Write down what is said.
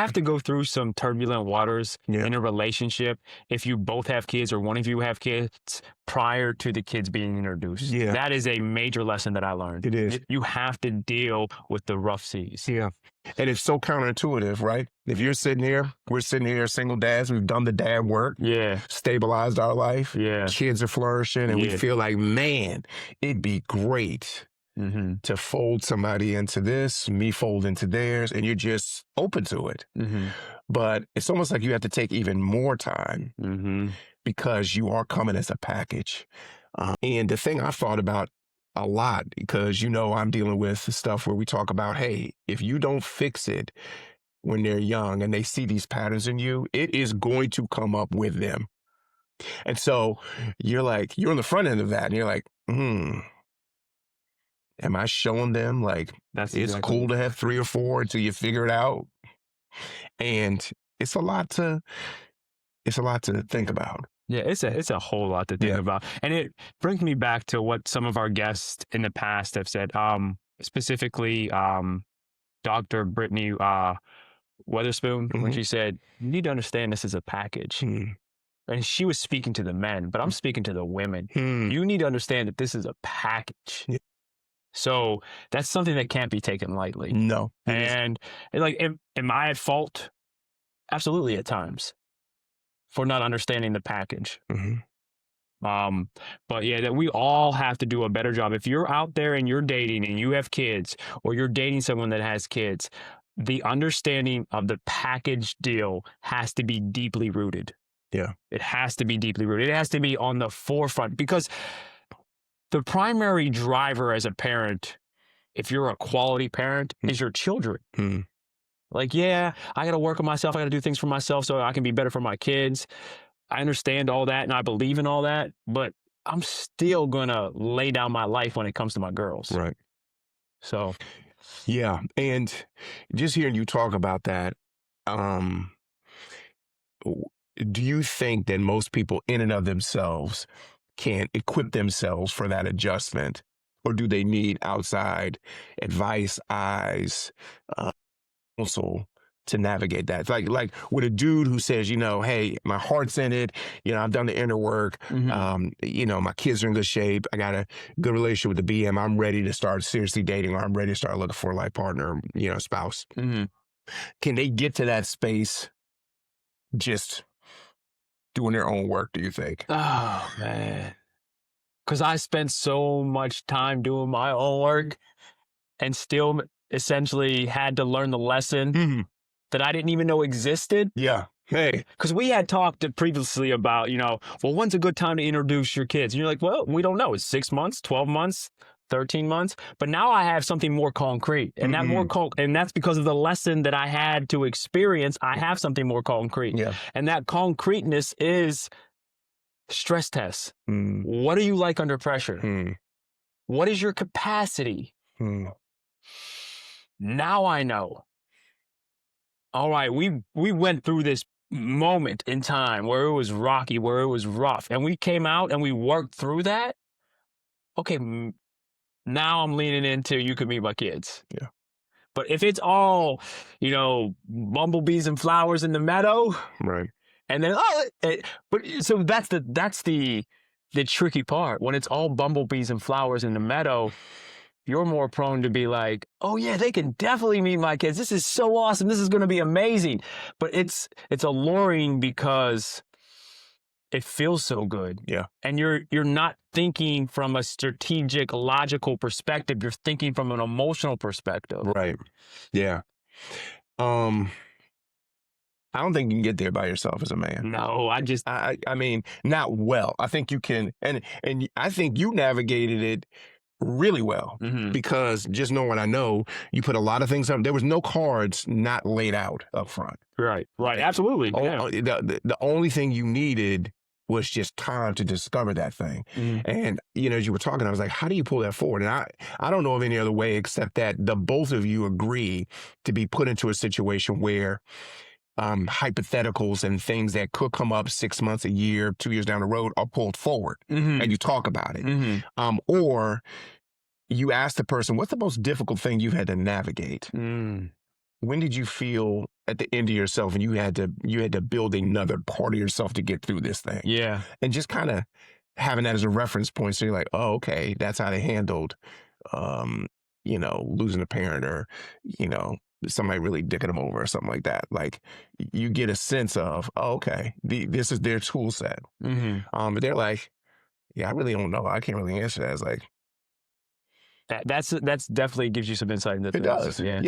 have to go through some turbulent waters Yeah. in a relationship if you both have kids or one of you have kids prior to the kids being introduced. Yeah. That is a major lesson that I learned. It is. You have to deal with the rough seas. Yeah. And it's so counterintuitive, right? If you're sitting here, we're sitting here, single dads, we've done the dad work, Yeah. stabilized our life, Yeah. kids are flourishing, and we Yeah. feel like, man, it'd be great Mm-hmm. to fold somebody into this, me fold into theirs, and you're just open to it. Mm-hmm. But it's almost like you have to take even more time Mm-hmm. because you are coming as a package. And the thing I've thought about a lot, because, I'm dealing with stuff where we talk about, hey, if you don't fix it when they're young and they see these patterns in you, it is going to come up with them. And so you're on the front end of that and you're like, am I showing them like That's it's exactly cool to have 3 or 4 until you figure it out? And it's a lot to think about. Yeah, it's a whole lot to think Yeah. about. And it brings me back to what some of our guests in the past have said, specifically Dr. Brittany Weatherspoon, when Mhm. she said, you need to understand this is a package. And she was speaking to the men, but I'm speaking to the women. You need to understand that this is a package. Yeah. So that's something that can't be taken lightly. No. it isn't. And like, am I at fault? Absolutely, at times, for not understanding the package. Mhm. But yeah, that we all have to do a better job. If you're out there and you're dating and you have kids, or you're dating someone that has kids, the understanding of the package deal has to be deeply rooted. Yeah. It has to be deeply rooted. It has to be on the forefront, because the primary driver as a parent, if you're a quality parent, is your children. Like, yeah, I got to work on myself. I got to do things for myself so I can be better for my kids. I understand all that and I believe in all that, but I'm still going to lay down my life when it comes to my girls. Right. So, Yeah. And just hearing you talk about that, do you think that most people in and of themselves can equip themselves for that adjustment? Or do they need outside advice, eyes, counsel to navigate that? It's like with a dude who says, hey, my heart's in it. I've done the inner work. My kids are in good shape. I got a good relationship with the BM. I'm ready to start seriously dating, or I'm ready to start looking for a life partner, spouse. Can they get to that space just doing their own work, do you think? oh man, because I spent so much time doing my own work and still essentially had to learn the lesson that I didn't even know existed. Yeah. Hey. Because we had talked previously about, well, when's a good time to introduce your kids? And you're like, well, we don't know. It's 6 months, 12 months, 13 months. But now I have something more concrete. And and that's because of the lesson that I had to experience. I have something more concrete. Yeah. And that concreteness is stress tests. What are you like under pressure? What is your capacity? Now I know. All right, we went through this moment in time where it was rocky, where it was rough, and we came out and we worked through that. Okay, now I'm leaning into you could meet my kids. Yeah. But if it's all, bumblebees and flowers in the meadow, Right. and then so that's the tricky part. When it's all bumblebees and flowers in the meadow, you're more prone to be like, oh yeah, they can definitely meet my kids. This is so awesome. This is going to be amazing. But it's alluring because it feels so good. Yeah. And you're not thinking from a strategic, logical perspective. You're thinking from an emotional perspective. Right. Yeah. I don't think you can get there by yourself as a man. No, I mean, not well. I think you can, and I think you navigated it really well, because just knowing what I know, you put a lot of things up. There was no cards not laid out up front. Right. Absolutely. Yeah. The only thing you needed was just time to discover that thing. And, as you were talking, I was like, how do you pull that forward? And I don't know of any other way except that the both of you agree to be put into a situation where hypotheticals and things that could come up 6 months, a year, 2 years down the road are pulled forward and you talk about it. Or you ask the person, what's the most difficult thing you've had to navigate? when did you feel at the end of yourself and you had to build another part of yourself to get through this thing? Yeah. And just kind of having that as a reference point. So you're like, oh, okay, that's how they handled, um, losing a parent or, somebody really dicking them over or something like that. Like you get a sense of, oh, okay, this is their tool set. Hmm. But they're like, yeah, I really don't know. I can't really answer that. It's like, That's definitely gives you some insight into it things. does. Yeah.